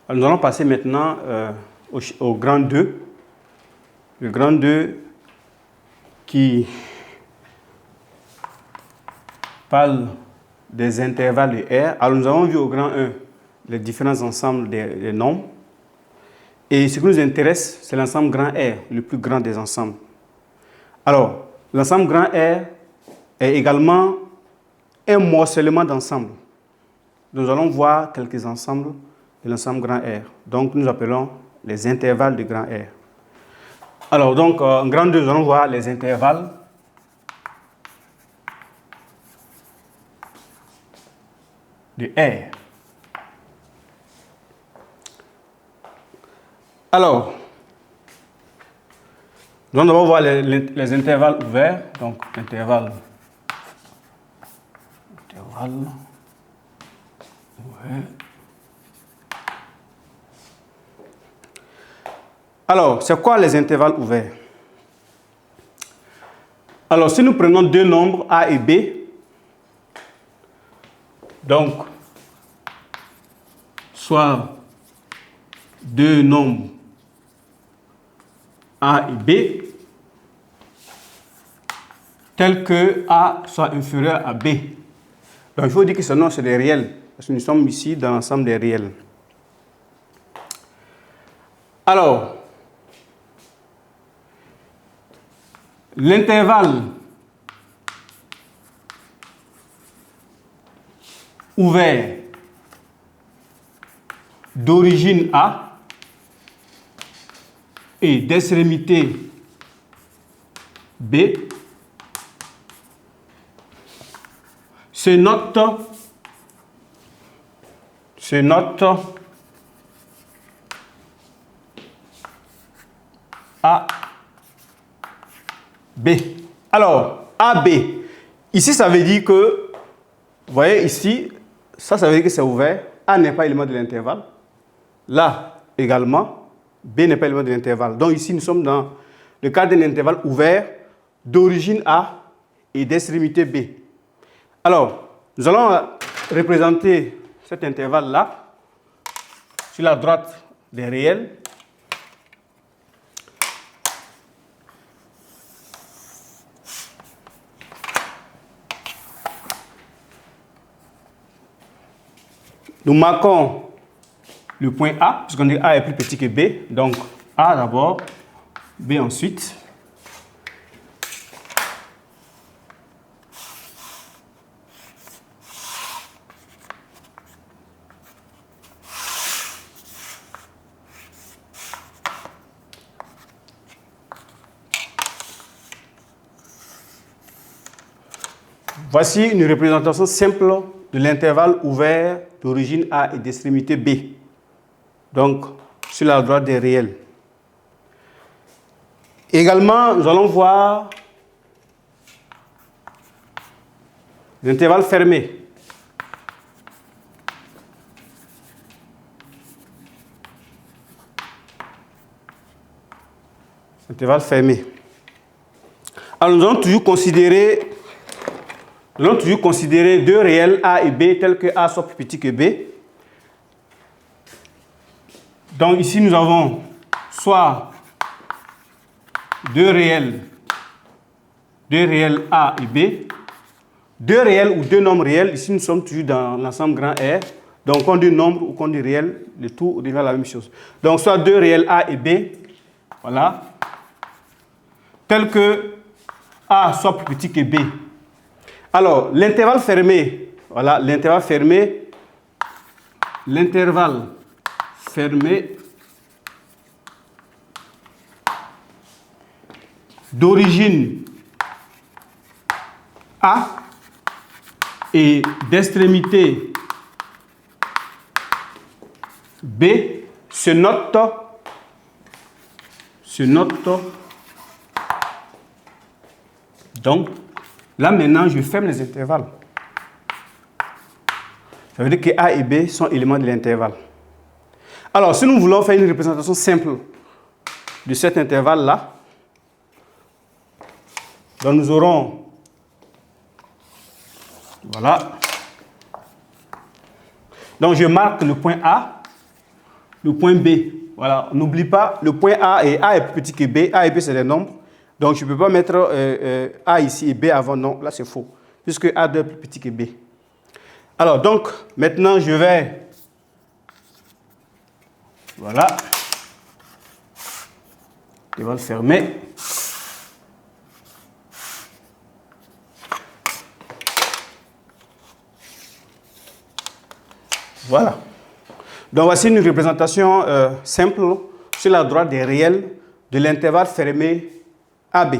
Alors, nous allons passer maintenant au grand 2. Le grand 2 qui parle des intervalles de R. Alors, nous avons vu au grand 1 les différents ensembles des nombres. Et ce qui nous intéresse, c'est l'ensemble grand R, le plus grand des ensembles. Alors, l'ensemble grand R est également un morcellement d'ensemble. Nous allons voir quelques ensembles de l'ensemble grand R. Donc, nous appelons les intervalles de grand R. Alors, donc, en grand 2, nous allons voir les intervalles de R. Alors, nous allons d'abord voir les intervalles ouverts. Donc, intervalle ouvert. Alors, c'est quoi les intervalles ouverts? Alors, si nous prenons deux nombres A et B, donc, soit deux nombres A et B, tels que A soit inférieur à B. Donc, il faut dire que ce nom, c'est des réels, parce que nous sommes ici dans l'ensemble des réels. Alors, l'intervalle ouvert d'origine A et d'extrémité B se note A, B. Alors, AB, ici, ça veut dire que, vous voyez ici, ça veut dire que c'est ouvert. A n'est pas élément de l'intervalle. Là, également, B n'est pas élément de l'intervalle. Donc, ici, nous sommes dans le cadre d'un intervalle ouvert d'origine A et d'extrémité B. Alors, nous allons représenter cet intervalle-là sur la droite des réels. Nous marquons le point A, puisqu'on dit A est plus petit que B. Donc, A d'abord, B ensuite. Voici une représentation simple de l'intervalle ouvert d'origine A et d'extrémité B. Donc, sur la droite des réels. Également, nous allons voir l'intervalle fermé. Intervalle fermé. Alors, nous allons toujours considérer deux réels A et B tels que A soit plus petit que B. Donc ici, nous avons soit deux réels A et B, deux réels ou deux nombres réels. Ici, nous sommes toujours dans l'ensemble grand R. Donc, on dit nombre ou qu'on dit réel, le tout devient la même chose. Donc, soit deux réels A et B, voilà, tel que A soit plus petit que B. Alors, l'intervalle fermé, voilà, l'intervalle fermé d'origine A et d'extrémité B se note donc là maintenant je ferme les intervalles. Ça veut dire que A et B sont éléments de l'intervalle. Alors si nous voulons faire une représentation simple de cet intervalle là, donc nous aurons, voilà, donc je marque le point A, le point B. Voilà, n'oublie pas le point A et A est plus petit que B. A et B, c'est des nombres. Donc, je ne peux pas mettre A ici et B avant. Non, là, c'est faux. Puisque A2 est plus petit que B. Alors, donc, maintenant, je vais... Voilà. Je vais le fermer. Voilà. Donc, voici une représentation simple sur la droite des réels de l'intervalle fermé AB.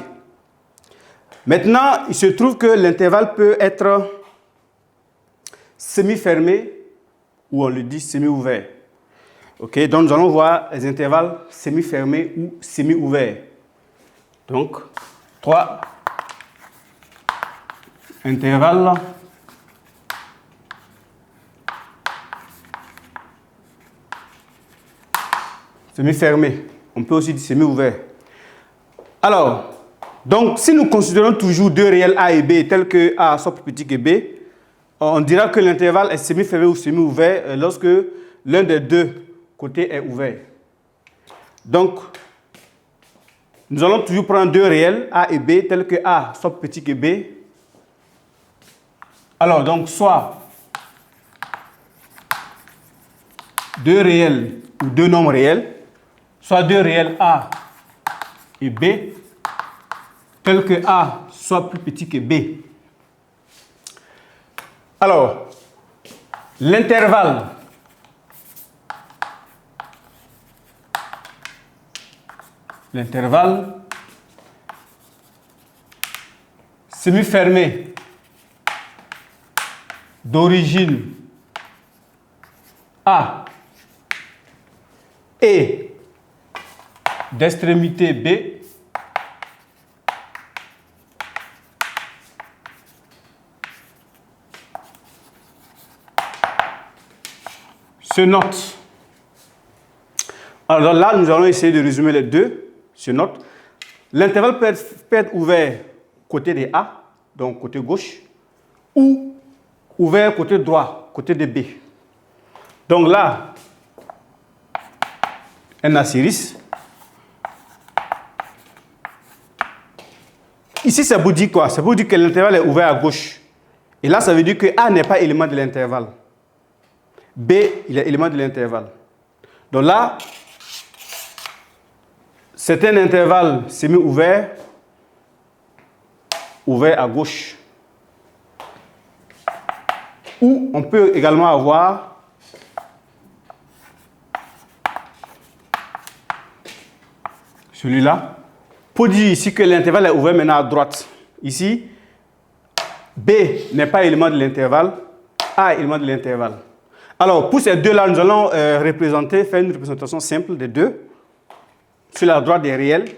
Maintenant, il se trouve que l'intervalle peut être semi-fermé ou on le dit semi-ouvert. Ok, donc nous allons voir les intervalles semi-fermés ou semi-ouverts. Donc, 3 intervalles semi-fermés. On peut aussi dire semi-ouvert. Alors, donc, si nous considérons toujours deux réels A et B tels que A soit plus petit que B, on dira que l'intervalle est semi-fermé ou semi-ouvert lorsque l'un des deux côtés est ouvert. Donc, nous allons toujours prendre deux réels A et B tels que A soit plus petit que B. Alors, donc, soit deux réels ou deux nombres réels, soit deux réels A et B, tels que A soit plus petit que B. Alors, l'intervalle semi-fermé d'origine A et d'extrémité B se note. Alors là, nous allons essayer de résumer les deux. Se note. L'intervalle peut être ouvert côté de A, donc côté gauche, ou ouvert côté droit, côté de B. Donc là, un astérisque. Ici, ça vous dit quoi? Ça vous dit que l'intervalle est ouvert à gauche. Et là, ça veut dire que A n'est pas élément de l'intervalle. B, il est élément de l'intervalle. Donc là, c'est un intervalle semi-ouvert, ouvert à gauche. Ou on peut également avoir celui-là. Pour dire ici que l'intervalle est ouvert maintenant à droite. Ici, B n'est pas élément de l'intervalle, A est élément de l'intervalle. Alors, pour ces deux-là, nous allons faire une représentation simple des deux sur la droite des réels.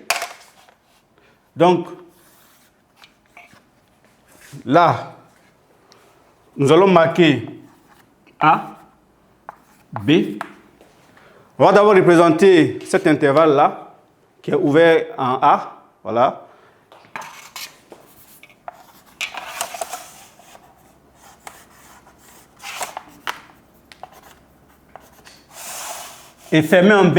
Donc, là, nous allons marquer A, B. On va d'abord représenter cet intervalle-là, qui est ouvert en A. Voilà. Et fermé en B.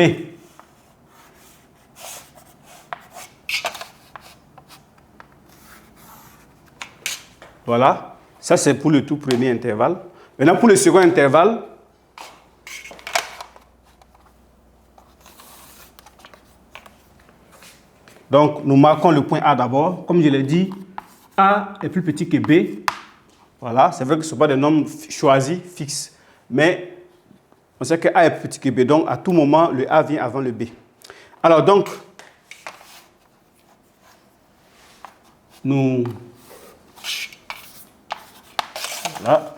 Voilà. Ça, c'est pour le tout premier intervalle. Maintenant, pour le second intervalle, donc, nous marquons le point A d'abord. Comme je l'ai dit, A est plus petit que B. Voilà. C'est vrai que ce ne sont pas des nombres choisis, fixes. Mais on sait que A est plus petit que B. Donc, à tout moment, le A vient avant le B. Alors, donc, nous... Voilà.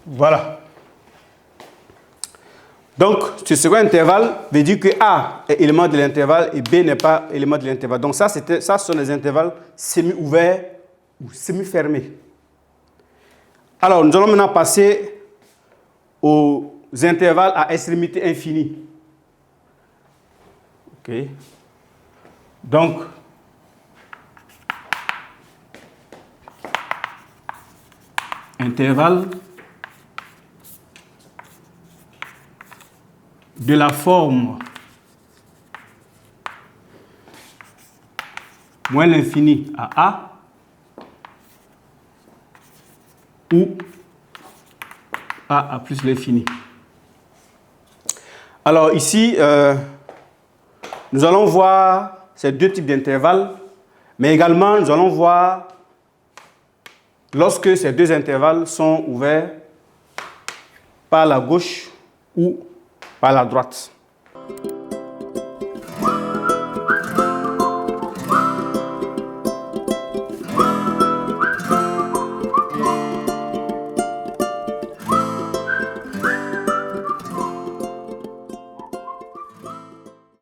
Voilà. Donc, ce second intervalle veut dire que A est élément de l'intervalle et B n'est pas élément de l'intervalle. Donc, ça, ce sont les intervalles semi-ouverts ou semi-fermés. Alors, nous allons maintenant passer aux intervalles à extrémité infinie. OK. Donc, intervalles de la forme moins l'infini à A ou A plus l'infini. Alors ici, nous allons voir ces deux types d'intervalles, mais également nous allons voir lorsque ces deux intervalles sont ouverts par la gauche ou par la droite.